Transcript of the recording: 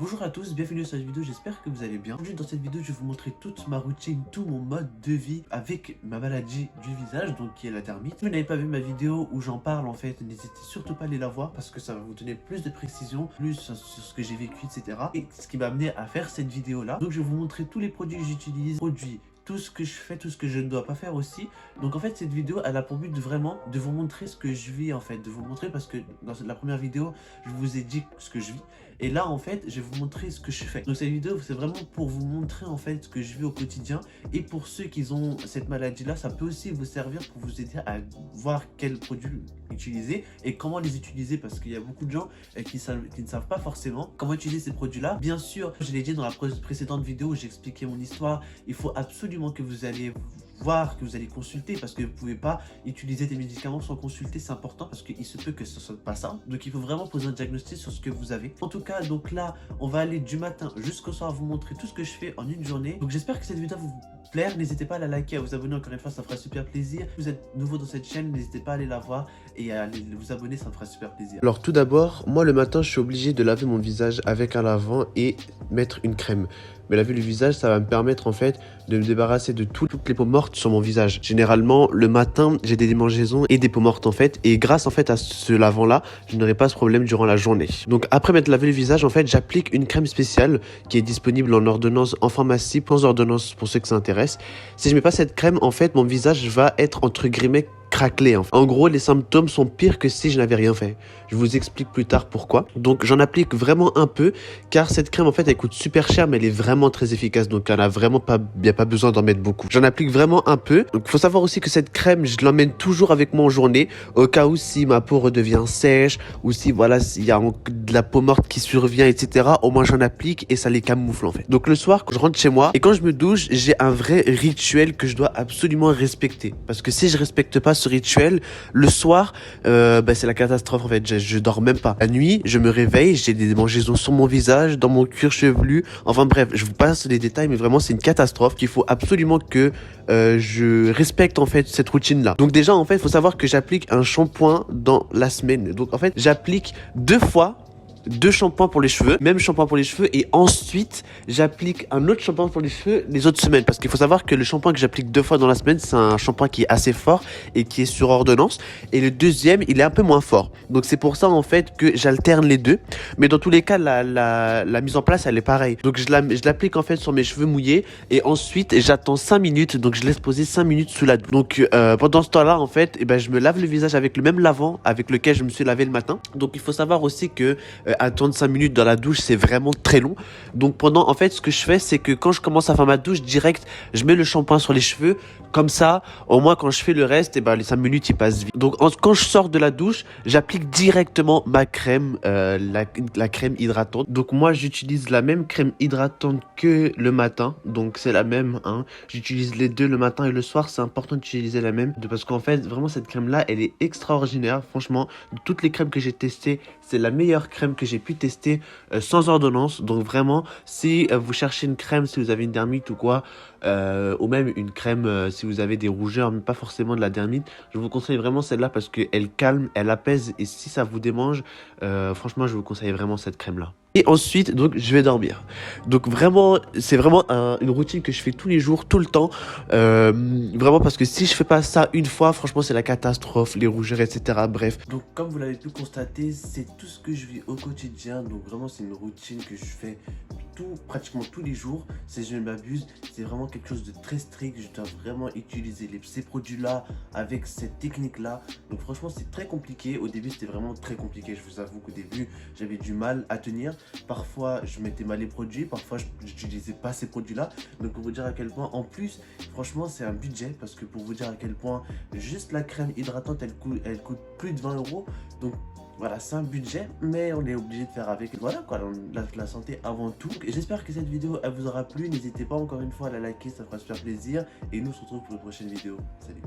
Bonjour à tous, bienvenue sur cette vidéo, j'espère que vous allez bien. Aujourd'hui dans cette vidéo je vais vous montrer toute ma routine, tout mon mode de vie avec ma maladie du visage, donc qui est la dermite. Si vous n'avez pas vu ma vidéo où j'en parle en fait, n'hésitez surtout pas à aller la voir parce que ça va vous donner plus de précision, plus sur ce que j'ai vécu, etc. Et ce qui m'a amené à faire cette vidéo là. Donc je vais vous montrer tous les produits que j'utilise, tout ce que je fais, tout ce que je ne dois pas faire aussi. Donc en fait cette vidéo elle a pour but de vraiment de vous montrer ce que je vis en fait, de vous montrer parce que dans la première vidéo je vous ai dit ce que je vis et là en fait je vais vous montrer ce que je fais. Donc cette vidéo c'est vraiment pour vous montrer en fait ce que je vis au quotidien et pour ceux qui ont cette maladie là ça peut aussi vous servir pour vous aider à voir quels produits utiliser et comment les utiliser parce qu'il y a beaucoup de gens qui ne savent pas forcément comment utiliser ces produits là. Bien sûr je l'ai dit dans la précédente vidéo où j'expliquais mon histoire, il faut absolument que vous allez voir, que vous allez consulter parce que vous pouvez pas utiliser des médicaments sans consulter, c'est important parce qu'il se peut que ce soit pas ça. Donc il faut vraiment poser un diagnostic sur ce que vous avez. En tout cas, donc là, on va aller du matin jusqu'au soir vous montrer tout ce que je fais en une journée. Donc j'espère que cette vidéo vous plaire, n'hésitez pas à la liker, à vous abonner encore une fois, ça fera super plaisir. Si vous êtes nouveau dans cette chaîne, n'hésitez pas à aller la voir et à aller vous abonner, ça me fera super plaisir. Alors tout d'abord, moi le matin je suis obligé de laver mon visage avec un lavant et mettre une crème. Mais laver le visage, ça va me permettre en fait de me débarrasser de toutes les peaux mortes sur mon visage. Généralement, le matin, j'ai des démangeaisons et des peaux mortes en fait. Et grâce en fait à ce lavant-là, je n'aurai pas ce problème durant la journée. Donc après m'être lavé le visage, en fait, j'applique une crème spéciale qui est disponible en ordonnance en pharmacie, sans ordonnance pour ceux que ça intéresse. Si je mets pas cette crème, en fait, mon visage va être entre guillemets craquelé. En gros, les symptômes sont pires que si je n'avais rien fait. Je vous explique plus tard pourquoi. Donc j'en applique vraiment un peu car cette crème en fait elle coûte super cher mais elle est vraiment très efficace donc il n'y a pas besoin d'en mettre beaucoup. J'en applique vraiment un peu. Donc il faut savoir aussi que cette crème je l'emmène toujours avec moi en journée au cas où si ma peau redevient sèche ou si voilà s'il y a de la peau morte qui survient etc. Au moins j'en applique et ça les camoufle en fait. Donc le soir quand je rentre chez moi et quand je me douche j'ai un vrai rituel que je dois absolument respecter parce que si je respecte pas ce rituel le soir c'est la catastrophe en fait. Je dors même pas. La nuit, je me réveille, j'ai des démangeaisons sur mon visage, dans mon cuir chevelu. Enfin bref, je vous passe les détails, mais vraiment c'est une catastrophe qu'il faut absolument que je respecte en fait cette routine-là. Donc déjà en fait, il faut savoir que j'applique un shampoing dans la semaine. Donc en fait, j'applique 2 shampoings pour les cheveux, même shampoing pour les cheveux et ensuite j'applique un autre shampoing pour les cheveux les autres semaines parce qu'il faut savoir que le shampoing que j'applique 2 fois dans la semaine c'est un shampoing qui est assez fort et qui est sur ordonnance et le deuxième il est un peu moins fort donc c'est pour ça en fait que j'alterne les deux mais dans tous les cas la mise en place elle est pareille donc je l'applique en fait sur mes cheveux mouillés et ensuite j'attends 5 minutes donc je laisse poser 5 minutes sous la douche donc pendant ce temps là en fait je me lave le visage avec le même lavant avec lequel je me suis lavé le matin donc il faut savoir aussi que attendre 5 minutes dans la douche c'est vraiment très long donc en fait ce que je fais c'est que quand je commence à faire ma douche direct je mets le shampoing sur les cheveux comme ça au moins quand je fais le reste les 5 minutes ils passent vite donc quand je sors de la douche j'applique directement ma crème la crème hydratante donc moi j'utilise la même crème hydratante que le matin donc c'est la même hein. J'utilise les deux le matin et le soir c'est important d'utiliser la même parce qu'en fait vraiment cette crème là elle est extraordinaire franchement de toutes les crèmes que j'ai testées c'est la meilleure crème que j'ai pu tester sans ordonnance. Donc vraiment, si vous cherchez une crème, si vous avez une dermite ou quoi, ou même une crème si vous avez des rougeurs, mais pas forcément de la dermite, je vous conseille vraiment celle-là parce qu'elle calme, elle apaise et si ça vous démange, franchement, je vous conseille vraiment cette crème-là. Et ensuite, donc, je vais dormir. Donc vraiment, c'est vraiment une routine que je fais tous les jours, tout le temps. Vraiment parce que si je fais pas ça une fois, franchement, c'est la catastrophe, les rougeurs, etc. Bref. Donc comme vous l'avez pu constater, c'est tout ce que je vis au quotidien. Donc vraiment c'est une routine que je fais pratiquement tous les jours. Si je ne m'abuse, c'est vraiment quelque chose de très strict. Je dois vraiment utiliser ces produits-là avec cette technique-là. Donc franchement c'est très compliqué. Au début c'était vraiment très compliqué. Je vous avoue qu'au début j'avais du mal à tenir. Parfois je mettais mal les produits, parfois je n'utilisais pas ces produits-là. Donc pour vous dire à quel point, en plus franchement c'est un budget. Parce que pour vous dire à quel point, juste la crème hydratante elle coûte plus de 20 €. Donc voilà, c'est un budget, mais on est obligé de faire avec. Voilà quoi, la santé avant tout. J'espère que cette vidéo elle vous aura plu. N'hésitez pas encore une fois à la liker, ça fera super plaisir. Et nous on se retrouve pour une prochaine vidéo. Salut.